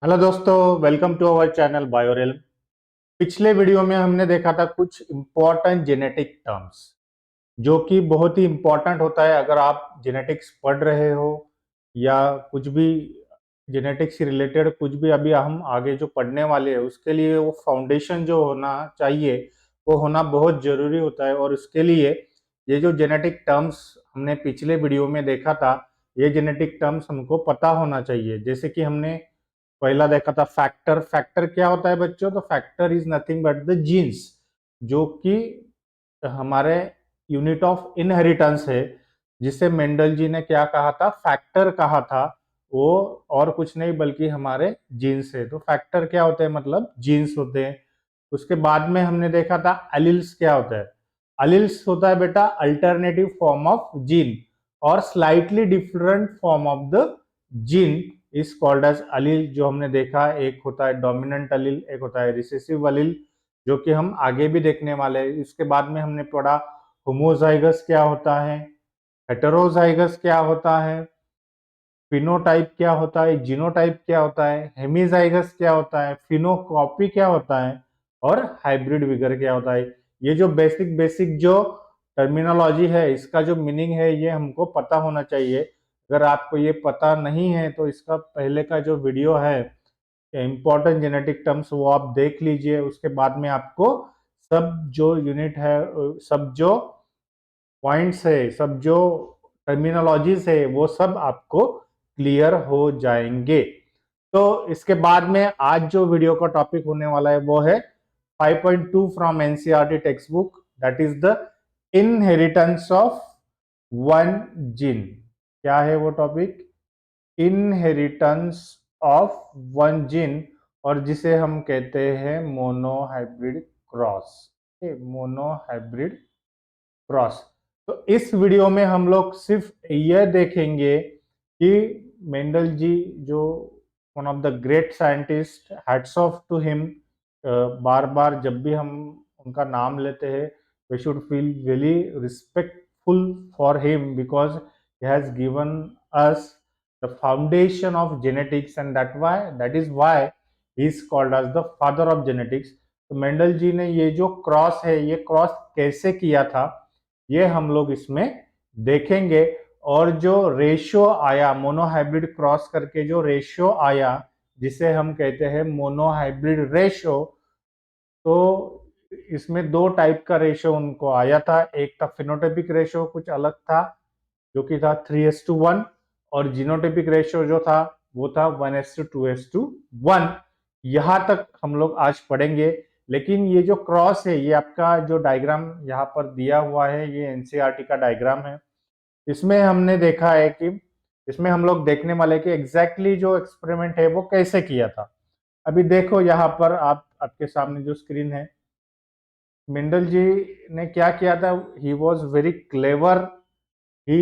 Hello दोस्तों, welcome to our channel बायोरेल्म। पिछले video में हमने देखा था कुछ इम्पोर्टेंट जेनेटिक टर्म्स जो कि बहुत ही इम्पोर्टेंट होता है अगर आप जेनेटिक्स पढ़ रहे हो या कुछ भी जेनेटिक्स से रिलेटेड कुछ भी अभी हम आगे जो पढ़ने वाले हैं उसके लिए वो फाउंडेशन जो होना चाहिए वो होना बहुत ज़रूरी होता है। और उसके लिए ये जो जेनेटिक टर्म्स हमने पिछले वीडियो में देखा था, ये जेनेटिक टर्म्स हमको पता होना चाहिए। जैसे कि हमने पहला देखा था फैक्टर। फैक्टर क्या होता है बच्चों? तो factor is nothing but the genes, जो कि हमारे यूनिट ऑफ इनहेरिटेंस है, जिसे मेंडल जी ने क्या कहा था? फैक्टर कहा था। वो और कुछ नहीं बल्कि हमारे जीन्स है। तो फैक्टर क्या होते हैं? मतलब जीन्स होते हैं। उसके बाद में हमने देखा था अलील्स क्या होता है। अलील्स होता है बेटा अल्टरनेटिव फॉर्म ऑफ जीन और slightly different form of the gene is called as allele. जो हमने देखा, एक होता है डोमिनेंट अलील, एक होता है रिसेसिव अलील, जो कि हम आगे भी देखने वाले हैं। इसके बाद में हमने पढ़ा होमोजाइगस क्या होता है, हेटेरोजाइगस क्या होता है, फिनोटाइप क्या होता है, जीनोटाइप क्या होता है, हेमीजाइगस क्या होता है, फिनोकॉपी क्या होता है और हाइब्रिड विगर क्या होता है। ये जो बेसिक बेसिक जो टर्मिनोलॉजी है, इसका जो मीनिंग है, ये हमको पता होना चाहिए। अगर आपको ये पता नहीं है तो इसका पहले का जो वीडियो है इम्पोर्टेंट जेनेटिक टर्म्स, वो आप देख लीजिए। उसके बाद में आपको सब जो यूनिट है, सब जो पॉइंट्स है, सब जो टर्मिनोलॉजीज है, वो सब आपको क्लियर हो जाएंगे। तो इसके बाद में आज जो वीडियो का टॉपिक होने वाला है वो है 5.2 from NCERT text book, that is the inheritance of one gene. क्या है वो topic? Inheritance of one gene, और जिसे हम कहते हैं मोनोहाइब्रिड क्रॉस। Monohybrid cross. तो इस वीडियो में हम लोग सिर्फ यह देखेंगे कि मेंडल जी जो one of the great scientist, hats off to him. बार बार जब भी हम उनका नाम लेते हैं we should feel really respectful for him because he has given us the foundation of genetics and that is why he is called as the father of genetics. तो मेंडल जी ने ये जो क्रॉस है, ये क्रॉस कैसे किया था, ये हम लोग इसमें देखेंगे। और जो रेशियो आया मोनोहाइब्रिड क्रॉस करके, जो रेशियो आया जिसे हम कहते हैं मोनोहाइब्रिड रेशियो, तो इसमें दो टाइप का रेशियो उनको आया था। एक था फिनोटाइपिक रेशियो, कुछ अलग था, जो कि था 3:1, और जीनोटाइपिक रेशियो जो था वो था 1:2:1। यहाँ तक हम लोग आज पढ़ेंगे। लेकिन ये जो क्रॉस है, ये आपका जो डायग्राम यहाँ पर दिया हुआ है, ये एनसीईआरटी का डायग्राम है। इसमें हमने देखा है कि इसमें हम लोग देखने वाले कि एग्जैक्टली जो एक्सपेरिमेंट है वो कैसे किया था। अभी देखो यहाँ पर आपके सामने जो स्क्रीन है, मेंडल जी ने क्या किया था? He was very clever. he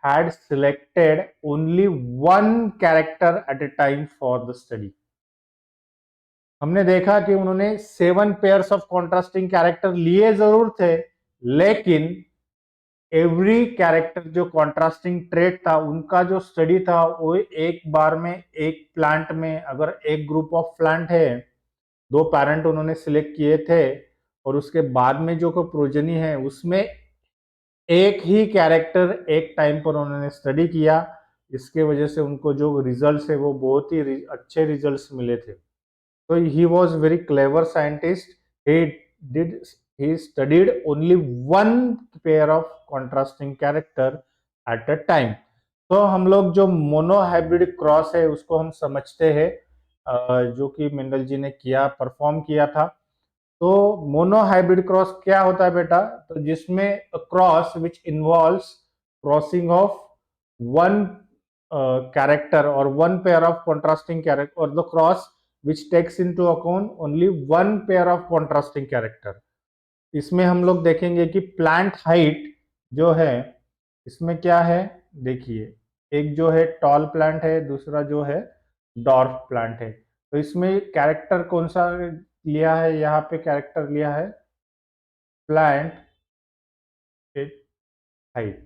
had selected only one character at a time for the study। हमने देखा कि उन्होंने 7 पेयर्स ऑफ कॉन्ट्रास्टिंग कैरेक्टर लिए जरूर थे, लेकिन एवरी कैरेक्टर जो कॉन्ट्रास्टिंग ट्रेट था उनका जो स्टडी था वो एक बार में एक प्लांट में, अगर एक ग्रुप ऑफ प्लांट है, दो पैरेंट उन्होंने सिलेक्ट किए थे, और उसके बाद में जो को प्रोजनी है उसमें एक ही कैरेक्टर एक टाइम पर उन्होंने स्टडी किया। इसके वजह से उनको जो रिजल्ट्स है वो बहुत ही अच्छे रिजल्ट्स मिले थे। तो he was very clever scientist. He did he studied only one pair of contrasting character at a time। तो हम लोग जो मोनोहाइब्रिड क्रॉस है उसको हम समझते हैं, जो कि मेंडल जी ने किया, परफॉर्म किया था। तो मोनोहाइब्रिड क्रॉस क्या होता है बेटा? तो जिसमें cross which involves crossing of one character और one pair of contrasting character, और the cross which takes into account only one pair of contrasting character. इसमें हम लोग देखेंगे कि प्लांट हाइट जो है, इसमें क्या है देखिए, एक जो है टॉल प्लांट है, दूसरा जो है डॉर्फ प्लांट है। तो इसमें कैरेक्टर कौन सा लिया है? यहाँ पे कैरेक्टर लिया है प्लांट हाइट।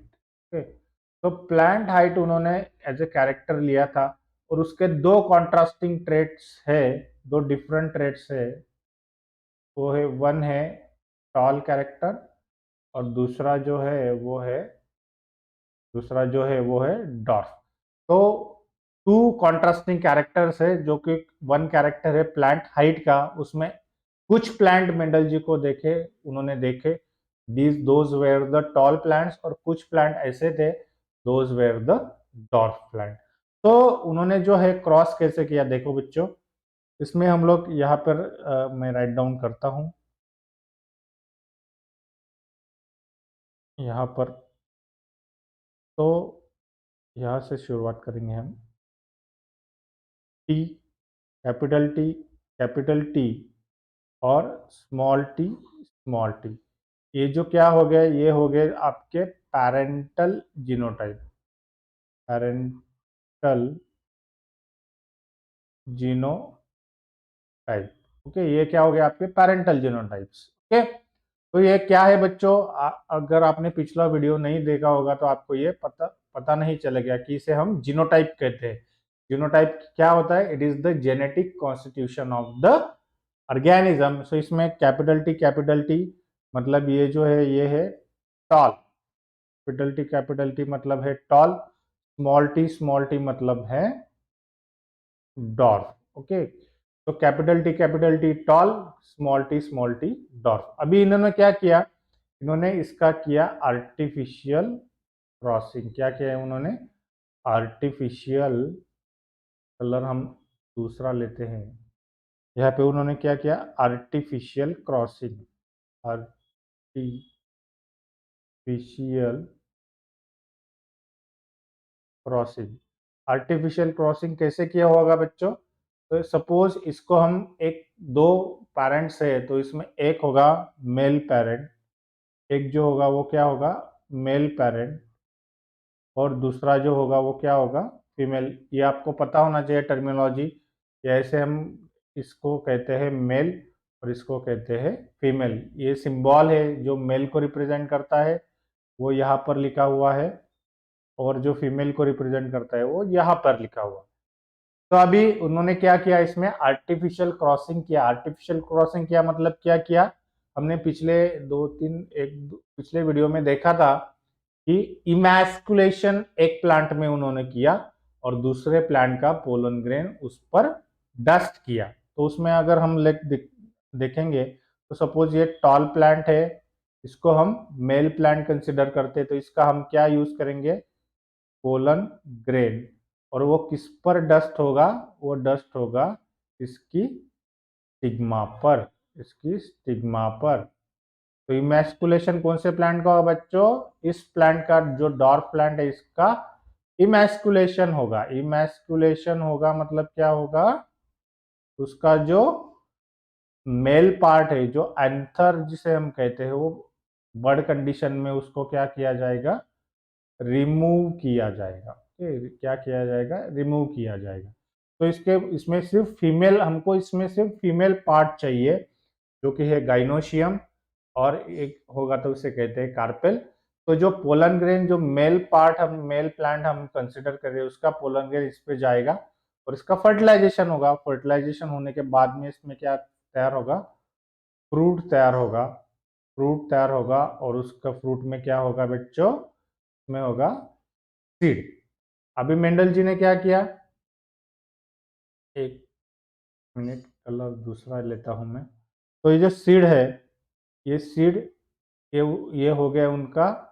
ओके, तो प्लांट हाइट उन्होंने एज ए कैरेक्टर लिया था। और उसके दो कॉन्ट्रास्टिंग ट्रेट्स है, दो डिफरेंट ट्रेट्स है। वो है, वन है टॉल कैरेक्टर और दूसरा जो है वो है डॉर्फ। तो टू कॉन्ट्रास्टिंग कैरेक्टर्स है, जो कि वन कैरेक्टर है प्लांट हाइट का, उसमें कुछ प्लांट मेंडल जी को उन्होंने देखे, those were the tall plants, और कुछ प्लांट ऐसे थे those were the dwarf plant. तो उन्होंने जो है क्रॉस कैसे किया, देखो बच्चों, इसमें हम लोग यहाँ पर मैं राइट डाउन करता हूँ यहाँ पर। तो यहाँ से शुरुआत करेंगे हम। टी, कैपिटल टी और स्मॉल टी, ये जो क्या हो गए, ये हो गए आपके parental genotype, parental genotype. Okay, ये क्या हो गया आपके पैरेंटल जीनोटाइप्स। ओके, तो ये क्या है बच्चों, अगर आपने पिछला वीडियो नहीं देखा होगा तो आपको ये पता नहीं चलेगा कि इसे हम जीनोटाइप कहते हैं। जीनोटाइप क्या होता है? It is the genetic constitution of the organism. So इसमें कैपिटल टी मतलब ये जो है ये है टॉल, कैपिटल टी मतलब है टॉल, स्मॉल टी मतलब है डॉर्फ। ओके, तो capital T tall, small T dwarf. अभी इन्होंने क्या किया, इन्होंने इसका किया आर्टिफिशियल क्रॉसिंग। क्या किया है उन्होंने? आर्टिफिशियल कलर हम दूसरा लेते हैं, यहाँ पे उन्होंने क्या किया, artificial crossing. Artificial crossing, artificial crossing कैसे किया होगा बच्चों? तो सपोज इसको हम एक, दो पेरेंट्स है तो इसमें एक होगा मेल पेरेंट, एक जो होगा वो क्या होगा, मेल पेरेंट, और दूसरा जो होगा वो क्या होगा, फीमेल। ये आपको पता होना चाहिए टर्मिनोलॉजी। ऐसे हम इसको कहते हैं मेल और इसको कहते हैं फीमेल। ये सिंबल है जो मेल को रिप्रेजेंट करता है वो यहाँ पर लिखा हुआ है, और जो फीमेल को रिप्रेजेंट करता है वो यहाँ पर लिखा हुआ। तो अभी उन्होंने क्या किया, इसमें आर्टिफिशियल क्रॉसिंग किया। आर्टिफिशियल क्रॉसिंग किया मतलब क्या किया, हमने पिछले वीडियो में देखा था कि इमैस्कुलेशन एक प्लांट में उन्होंने किया और दूसरे प्लांट का पोलन ग्रेन उस पर डस्ट किया। तो उसमें अगर हम देखेंगे तो सपोज ये टॉल प्लांट है, इसको हम मेल प्लांट कंसिडर करते हैं, तो इसका हम क्या यूज करेंगे, पोलन ग्रेन। और वो किस पर डस्ट होगा, वो डस्ट होगा इसकी स्टिग्मा पर, इसकी स्टिग्मा पर। तो इमैस्कुलेशन कौन से प्लांट का होगा बच्चों, इस प्लांट का, जो डॉर्फ प्लांट है इसका इमैस्कुलेशन होगा। इमैस्कुलेशन होगा मतलब क्या होगा, उसका जो मेल पार्ट है, जो एंथर जिसे हम कहते हैं, वो बर्ड कंडीशन में उसको क्या किया जाएगा, रिमूव किया जाएगा। क्या किया जाएगा, रिमूव किया जाएगा। तो इसमें सिर्फ फीमेल, हमको इसमें सिर्फ फीमेल पार्ट चाहिए, जो कि है गाइनोशियम, और एक होगा तो उसे कहते हैं कार्पेल। तो जो पोलन ग्रेन, जो मेल प्लांट हम कंसिडर कर रहे हैं, उसका पोलन ग्रेन इस पे जाएगा और इसका फर्टिलाइजेशन होगा। फर्टिलाइजेशन होने के बाद में इसमें क्या तैयार होगा, फ्रूट तैयार होगा। फ्रूट तैयार होगा और उसका फ्रूट में क्या होगा बच्चों, उसमें होगा सीड। अभी मेंडल जी ने क्या किया, एक मिनट कलर दूसरा लेता हूं मैं। तो ये जो सीड है, ये सीड, ये ये हो गया उनका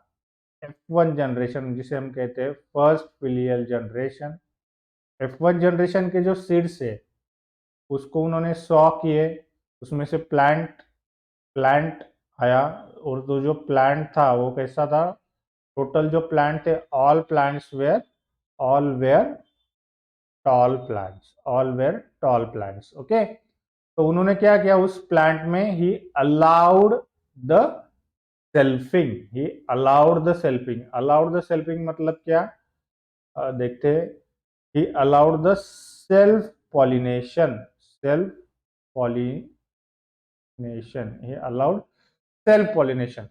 F1 जनरेशन, जिसे हम कहते हैं first filial generation. F1 generation के जो सीड्स है उसको उन्होंने सॉ किए, उसमें से प्लांट आया। और तो जो प्लांट था वो कैसा था, टोटल जो प्लांट थे, all were tall plants. Okay, तो उन्होंने क्या किया, उस प्लांट में he allowed the allowed the selfing मतलब क्या, देखते हैं। He allowed the self pollination he allowed self pollination.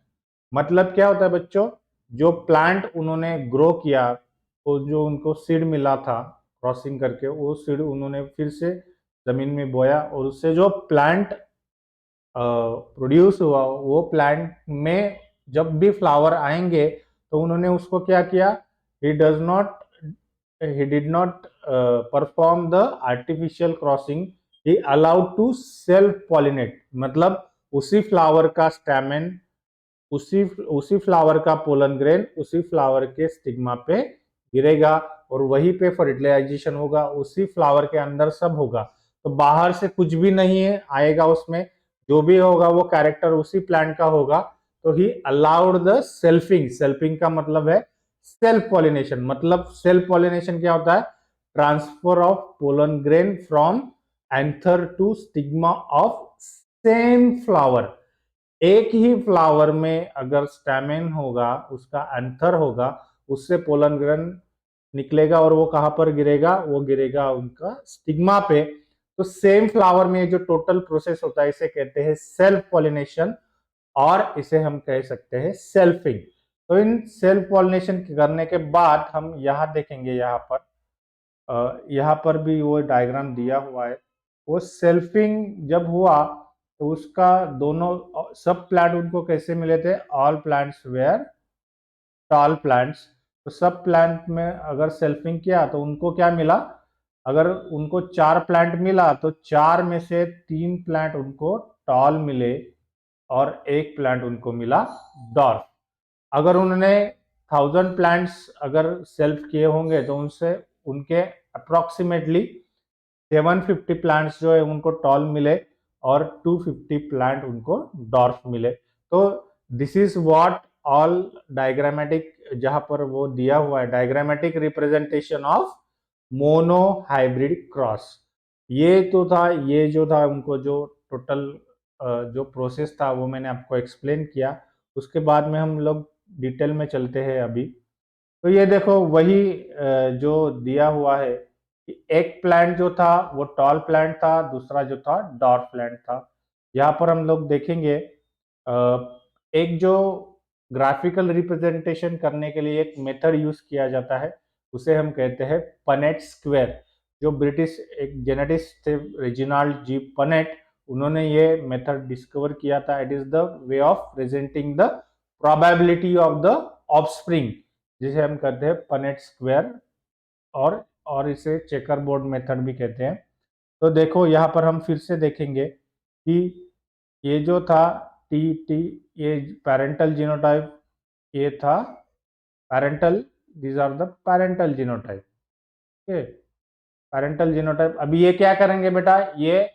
मतलब क्या होता है बच्चों, जो प्लांट उन्होंने ग्रो किया, तो जो उनको सीड मिला था, क्रॉसिंग करके वो सीड उन्होंने फिर से जमीन में बोया और उससे जो प्लांट प्रोड्यूस हुआ वो प्लांट में जब भी फ्लावर आएंगे तो उन्होंने उसको क्या किया, he does not he did not perform the artificial crossing, he allowed to self pollinate, मतलब उसी फ्लावर का स्टैमेन, उसी उसी फ्लावर का पोलन ग्रेन उसी फ्लावर के स्टिग्मा पे गिरेगा और वहीं पे फर्टिलाइजेशन होगा, उसी फ्लावर के अंदर सब होगा। तो बाहर से कुछ भी नहीं है आएगा, उसमें जो भी होगा वो कैरेक्टर उसी प्लांट का होगा। तो he allowed the selfing, selfing का मतलब है सेल्फ पॉलिनेशन। मतलब सेल्फ पॉलिनेशन क्या होता है, transfer of pollen grain from anther to stigma of same flower. एक ही फ्लावर में अगर स्टैमेन होगा, उसका एंथर होगा, उससे पोलन ग्रेन निकलेगा और वो कहां पर गिरेगा, वो गिरेगा उनका स्टिग्मा पे। तो सेम फ्लावर में जो टोटल प्रोसेस होता है इसे कहते हैं सेल्फ पॉलिनेशन और इसे हम कह सकते हैं सेल्फिंग। तो इन सेल्फ पॉलिनेशन करने के बाद हम यहाँ देखेंगे, यहाँ पर भी वो डायग्राम दिया हुआ है। वो सेल्फिंग जब हुआ तो उसका दोनों सब प्लांट उनको कैसे मिले थे, all plants were tall plants. तो सब प्लांट में अगर सेल्फिंग किया तो उनको क्या मिला, अगर उनको 4 प्लांट मिला तो 4 में से 3 प्लांट उनको टॉल मिले और 1 प्लांट उनको मिला डॉर्फ। अगर उन्होंने 1000 प्लांट्स अगर सेल्फ किए होंगे तो उनसे उनके अप्रोक्सीमेटली 750 प्लांट्स जो है उनको टॉल मिले और 250 प्लांट उनको डॉर्फ मिले। तो this is what all diagrammatic, जहां पर वो दिया हुआ है diagrammatic representation of mono hybrid cross. ये तो था, ये जो था उनको जो टोटल जो प्रोसेस था वो मैंने आपको एक्सप्लेन किया। उसके बाद में हम लोग डिटेल में चलते हैं अभी। तो ये देखो वही जो दिया हुआ है कि एक प्लांट जो था वो टॉल प्लांट था, दूसरा जो था डॉर्फ प्लांट था। यहाँ पर हम लोग देखेंगे एक जो ग्राफिकल रिप्रेजेंटेशन करने के लिए एक मेथड यूज किया जाता है उसे हम कहते हैं पनेट स्क्वायर। जो ब्रिटिश एक जेनेटिस्ट थे रेजिनाल्ड जी पनेट, उन्होंने ये मेथड डिस्कवर किया था। It is the way of presenting the probability of the offspring, जिसे हम कहते हैं पनेट स्क्वायर और इसे चेकर बोर्ड मेथड भी कहते हैं। तो देखो यहाँ पर हम फिर से देखेंगे कि ये जो था टी टी ये पेरेंटल जीनोटाइप, ये था parental, these are the parental genotype. Okay, parental genotype. अभी ये क्या करेंगे बेटा, ये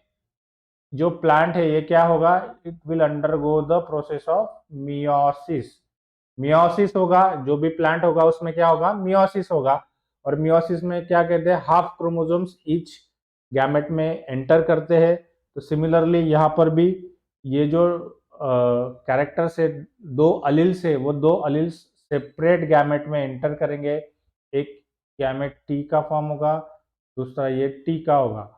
जो प्लांट है ये क्या होगा, it will undergo the process of meiosis. Meiosis होगा, जो भी प्लांट होगा उसमें क्या होगा, मियोसिस होगा। और मियोसिस में क्या कहते हैं, हाफ क्रोमोसोम्स ईच गैमेट में एंटर करते हैं। तो सिमिलरली यहाँ पर भी ये जो कैरेक्टर से 2 अलील्स है वो 2 अलील्स सेपरेट गैमेट में एंटर करेंगे। एक गैमेट टी का फॉर्म होगा, दूसरा ये टी का होगा।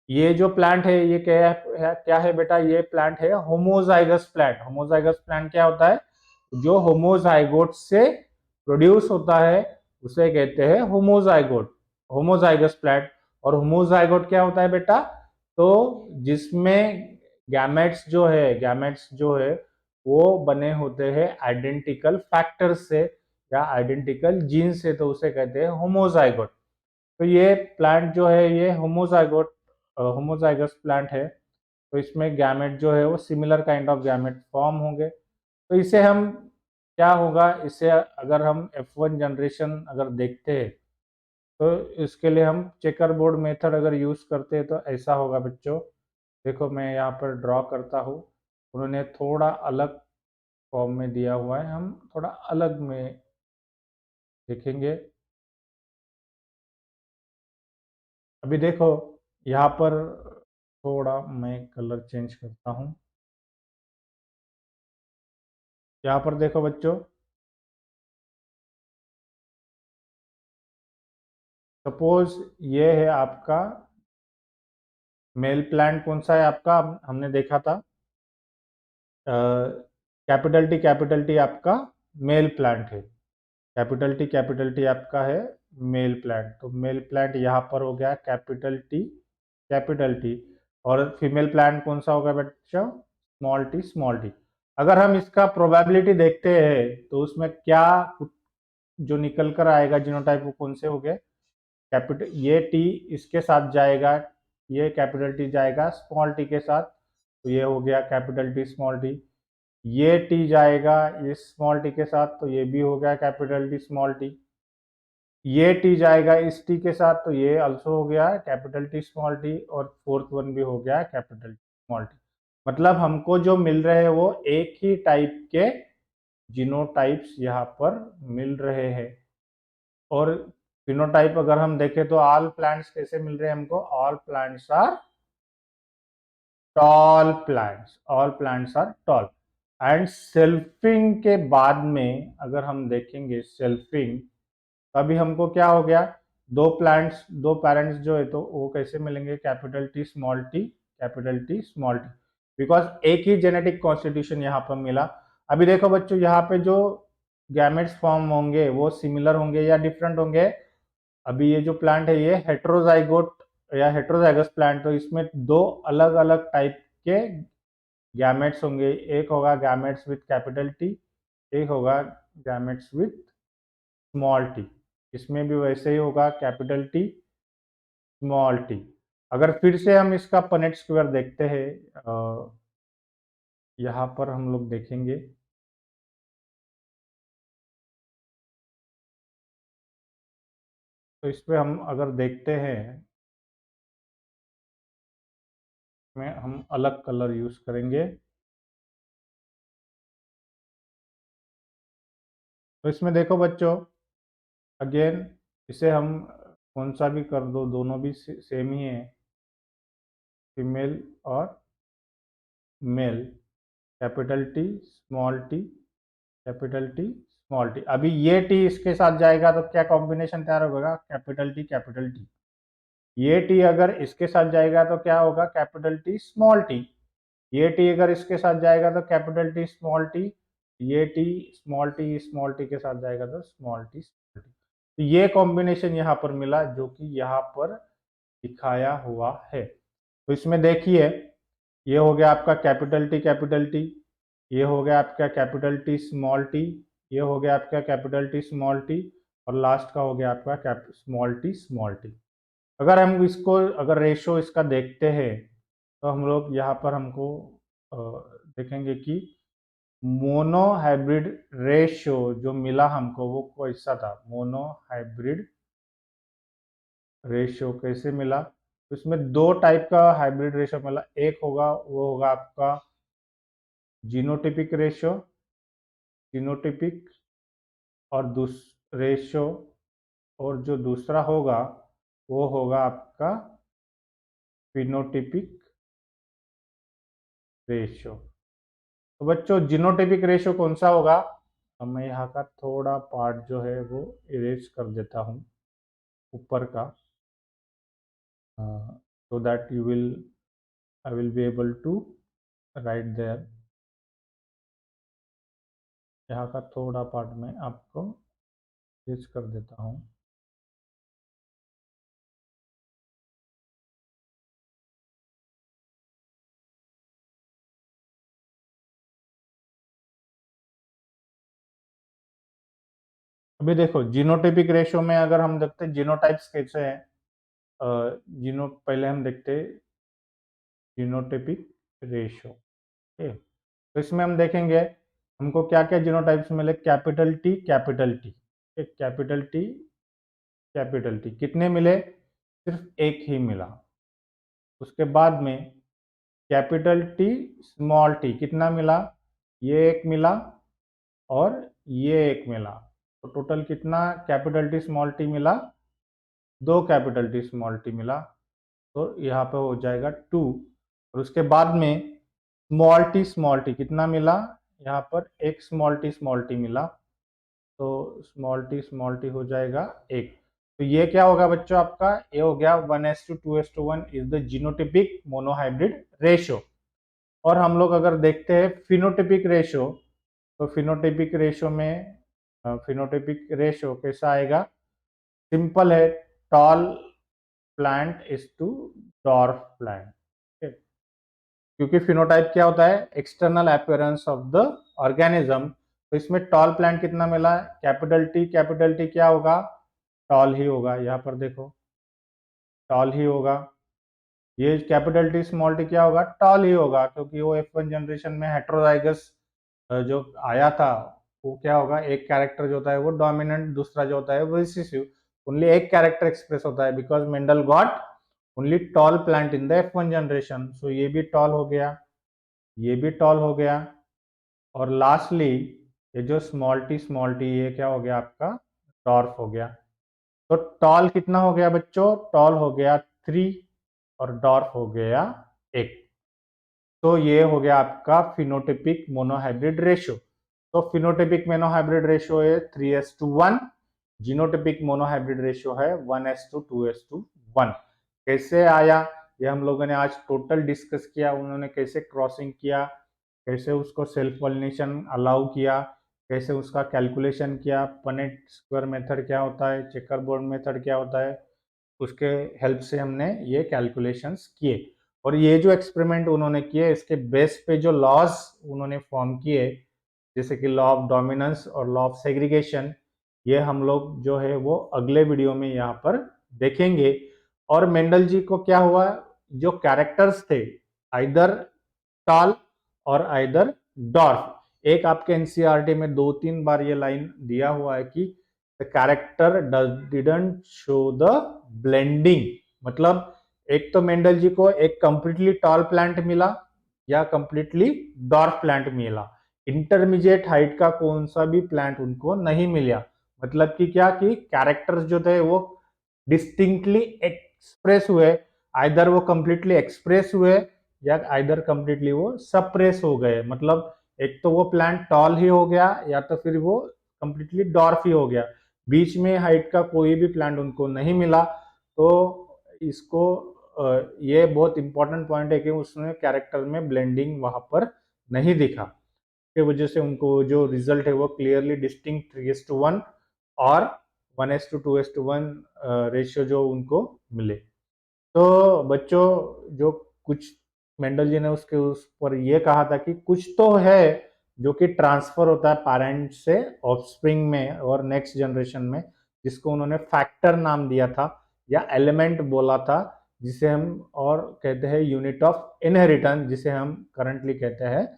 ये जो प्लांट है ये क्या है बेटा, ये प्लांट है होमोजाइगस प्लांट। होमोजाइगस प्लांट क्या होता है, जो होमोजाइगोट से प्रोड्यूस होता है उसे कहते हैं होमोजाइगोट, होमोजाइगस प्लांट। और होमोजाइगोट क्या होता है बेटा, तो जिसमें गैमेट्स जो है वो बने होते हैं आइडेंटिकल फैक्टर से या आइडेंटिकल जीन से, तो उसे कहते हैं होमोजाइगोट। तो ये प्लांट जो है ये होमोजाइगस प्लांट है। तो इसमें गैमेट जो है वो similar kind of gamete form होंगे। तो इसे हम क्या होगा, इसे अगर हम F1 जनरेशन अगर देखते हैं तो इसके लिए हम चेकर बोर्ड मेथड अगर यूज करते हैं तो ऐसा होगा बच्चों। देखो मैं यहाँ पर ड्रॉ करता हूँ, उन्होंने थोड़ा अलग फॉर्म में दिया हुआ है, हम थोड़ा अलग में देखेंगे। अभी देखो यहाँ पर थोड़ा मैं कलर चेंज करता हूँ। यहाँ पर देखो बच्चों, सपोज ये है आपका मेल प्लांट। कौन सा है आपका, हमने देखा था कैपिटल टी आपका मेल प्लांट है। कैपिटल टी आपका है मेल प्लांट, तो मेल प्लांट यहाँ पर हो गया कैपिटल टी, और फीमेल प्लांट कौन सा होगा बच्चों, स्मॉल टी। अगर हम इसका प्रोबेबिलिटी देखते हैं तो उसमें क्या जो निकल कर आएगा जीनोटाइप वो कौन से हो गए, कैपिटल, ये टी इसके साथ जाएगा, ये कैपिटल टी जाएगा स्मॉल टी के साथ, तो ये हो गया कैपिटल टी स्मॉल टी। ये टी जाएगा इस स्मॉल टी के साथ, तो ये भी हो गया कैपिटल टी स्मॉल टी। ये टी जाएगा इस टी के साथ, तो ये अल्सो हो गया कैपिटल टी स्मॉल टी, और फोर्थ वन भी हो गया कैपिटल टी स्मॉल टी। मतलब हमको जो मिल रहे हैं वो एक ही टाइप के जीनोटाइप्स यहाँ पर मिल रहे हैं। और फिनोटाइप अगर हम देखें तो ऑल प्लांट्स कैसे मिल रहे हैं हमको, all plants are tall plants, all plants are tall. And selfing के बाद में अगर हम देखेंगे सेल्फिंग, अभी हमको क्या हो गया, दो पेरेंट्स जो है तो वो कैसे मिलेंगे, capital T small T, capital T small T, because एक ही जेनेटिक कॉन्स्टिट्यूशन यहाँ पर मिला। अभी देखो बच्चों, यहाँ पे जो गैमेट्स फॉर्म होंगे वो सिमिलर होंगे या डिफरेंट होंगे। अभी ये जो प्लांट है ये हेट्रोजाइगोट या हेट्रोजाइगस प्लांट, तो इसमें दो अलग अलग टाइप के गैमेट्स होंगे, एक होगा गैमेट्स विथ कैपिटल टी, एक होगा गैमेट्स विथ स्मॉल टी। इसमें भी वैसे ही होगा कैपिटल टी स्मॉल टी। अगर फिर से हम इसका पनेट स्क्वायर देखते हैं, यहाँ पर हम लोग देखेंगे, तो इस पे हम अगर देखते हैं, में हम अलग कलर यूज करेंगे, तो इसमें देखो बच्चों, अगेन इसे हम कौन सा भी कर दो, दोनों भी सेम ही है, फीमेल और male, capital T small T, capital T small T. अभी ये टी इसके साथ जाएगा तो क्या कॉम्बिनेशन तैयार होगा, कैपिटल टी। ये टी अगर इसके साथ जाएगा तो क्या होगा, कैपिटल टी स्मॉल टी। ये टी अगर इसके साथ जाएगा तो कैपिटल टी स्मॉल टी। ये टी स्मॉल टी के साथ जाएगा तो स्मॉल टी स्मॉल टी। तो ये कॉम्बिनेशन यहाँ पर मिला जो कि यहाँ पर दिखाया हुआ है। तो इसमें देखिए, ये हो गया आपका कैपिटल टी, ये हो गया आपका कैपिटल टी स्मॉल टी, ये हो गया आपका कैपिटल टी स्मॉल टी, और लास्ट का हो गया आपका स्मॉल टी। अगर हम इसको, अगर रेशो इसका देखते हैं तो हम लोग यहाँ पर हमको देखेंगे कि मोनो हाइब्रिड रेशो जो मिला हमको वो कैसा था, मोनो हाइब्रिड रेशो कैसे मिला, तो इसमें दो टाइप का हाइब्रिड रेशो मिला। एक होगा वो होगा आपका जीनोटिपिक रेशो, जीनोटिपिक, और रेशो, और जो दूसरा होगा वो होगा आपका फिनोटिपिक रेशो। तो बच्चों जीनोटिपिक रेशो कौन सा होगा, अब मैं यहाँ का थोड़ा पार्ट जो है वो इरेज कर देता हूँ ऊपर का, so that I will be able to write there। यहाँ का थोड़ा पार्ट मैं आपको इरेज कर देता हूँ। अभी देखो जीनोटाइपिक रेशो में अगर हम देखते हैं जीनोटाइप्स कैसे हैं, जीनो पहले हम देखते हैं जीनोटाइपिक रेशो, ठीक। तो इसमें हम देखेंगे हमको क्या क्या जीनोटाइप्स मिले, capital T capital T, capital T capital T कितने मिले, सिर्फ एक ही मिला। उसके बाद में कैपिटल टी स्मॉल टी कितना मिला, ये एक मिला और ये एक मिला, तो टोटल कितना कैपिटल टी स्मॉल टी मिला, दो कैपिटल टी स्मॉल टी मिला, तो यहाँ पे हो जाएगा 2। और उसके बाद में स्मॉल टी कितना मिला, यहाँ पर एक स्मॉल टी मिला, तो स्मॉल टी हो जाएगा एक। तो ये क्या होगा बच्चों आपका, ये हो गया 1:2:1 is the genotypic monohybrid ratio. और हम लोग अगर देखते हैं फिनोटिपिक रेशो, तो फिनोटिपिक रेशो में फिनोटिपिक रेशो कैसा आएगा, सिंपल है, tall plant is to dwarf plant, क्योंकि फिनोटाइप क्या होता है, external appearance of the organism. तो इसमें टॉल प्लांट कितना मिला, कैपिटल टी क्या होगा, टॉल ही होगा, यहाँ पर देखो टॉल ही होगा। ये कैपिटल टी स्मॉल टी क्या होगा, टॉल ही होगा, क्योंकि वो F1 जनरेशन में हेटेरोजाइगस जो आया था वो क्या होगा, एक कैरेक्टर जो होता है वो डोमिनेंट, दूसरा जो होता है वो रिसेसिव, ओनली एक कैरेक्टर एक्सप्रेस होता है, because Mendel got only tall plant in the F1 generation. So ये भी टॉल हो गया, ये भी टॉल हो गया, और लास्टली ये जो स्मॉल टी ये क्या हो गया आपका, डॉर्फ हो गया। तो टॉल कितना हो गया बच्चों, टॉल हो गया 3 और डॉर्फ हो गया 1। तो ये हो गया आपका फिनोटिपिक मोनोहाइब्रिड रेशियो। तो फिनोटिपिक मोनोहाइब्रिड रेशियो है 3:1, जीनोटिपिक मोनोहाइब्रिड रेशियो है 1:2:1। कैसे आया, ये हम लोगों ने आज टोटल डिस्कस किया, उन्होंने कैसे क्रॉसिंग किया, कैसे उसको सेल्फ पॉलिनेशन अलाउ किया, कैसे उसका कैलकुलेशन किया, पनेट स्क्वायर मेथड क्या होता है, चेकर बोर्ड मेथड क्या होता है, उसके हेल्प से हमने ये कैलकुलेशंस किए। और ये जो एक्सपेरिमेंट उन्होंने किए, इसके बेस पे जो लॉज उन्होंने फॉर्म किए, जैसे कि लॉ ऑफ डोमिनेंस और लॉ ऑफ सेग्रीगेशन, ये हम लोग जो है वो अगले वीडियो में यहाँ पर देखेंगे। और मेंडल जी को क्या हुआ, जो कैरेक्टर्स थे आइदर टॉल और आइदर डॉर्फ, एक आपके एनसीईआरटी में 2-3 बार ये लाइन दिया हुआ है कि the character didn't show the blending, मतलब एक तो मेंडल जी को एक कंप्लीटली टॉल प्लांट मिला या कंप्लीटली डॉर्फ प्लांट मिला, इंटरमीडिएट हाइट का कौन सा भी प्लांट उनको नहीं मिला। मतलब कि क्या कि कैरेक्टर्स जो थे वो डिस्टिंक्टली एक्सप्रेस हुए, आइदर वो कंप्लीटली एक्सप्रेस हुए या आइदर कंप्लीटली वो सप्रेस हो गए। मतलब एक तो वो प्लांट टॉल ही हो गया या तो फिर वो कंप्लीटली डॉर्फ ही हो गया, बीच में हाइट का कोई भी प्लांट उनको नहीं मिला। तो इसको ये बहुत इंपॉर्टेंट पॉइंट है कि उसमें कैरेक्टर में ब्लेंडिंग वहां पर नहीं दिखा, के वजह से उनको जो रिजल्ट है वो क्लियरली डिस्टिंक्ट 3:1 और 1:2:1 रेशियो जो उनको मिले। तो बच्चों, जो कुछ मेंडल जी ने उसके उस पर ये कहा था कि कुछ तो है जो कि ट्रांसफर होता है पेरेंट से ऑफस्प्रिंग में और नेक्स्ट जनरेशन में, जिसको उन्होंने फैक्टर नाम दिया था या एलिमेंट बोला था, जिसे हम और कहते हैं यूनिट ऑफ इनहेरिटेंस, जिसे हम करंटली कहते हैं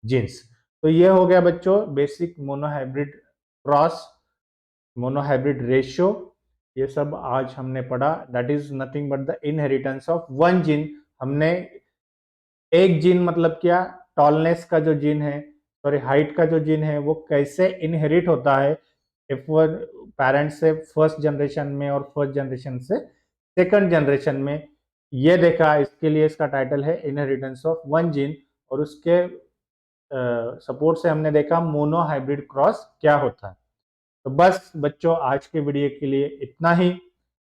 जीन्स। तो ये हो गया बच्चों basic monohybrid cross, monohybrid ratio, ये सब आज हमने पढ़ा। That is nothing but the inheritance of one gene. हमने एक जीन मतलब क्या, टॉलनेस का जो जीन है, सॉरी हाइट का जो जीन है वो कैसे इनहेरिट होता है F1 पेरेंट से फर्स्ट जनरेशन में और फर्स्ट जनरेशन से सेकंड जनरेशन में, ये देखा। इसके लिए इसका टाइटल है इनहेरिटेंस ऑफ वन जीन, और उसके सपोर्ट से हमने देखा मोनोहाइब्रिड क्रॉस क्या होता है। तो बस बच्चों, आज के वीडियो के लिए इतना ही।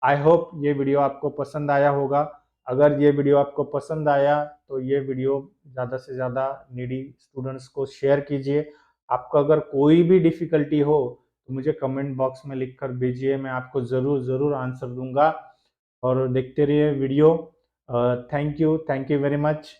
आई होप ये वीडियो आपको पसंद आया होगा। अगर ये वीडियो आपको पसंद आया तो ये वीडियो ज़्यादा से ज़्यादा नीडी स्टूडेंट्स को शेयर कीजिए। आपको अगर कोई भी डिफ़िकल्टी हो तो मुझे कमेंट बॉक्स में लिख कर भेजिए, मैं आपको ज़रूर आंसर दूंगा। और देखते रहिए video. Thank you very much.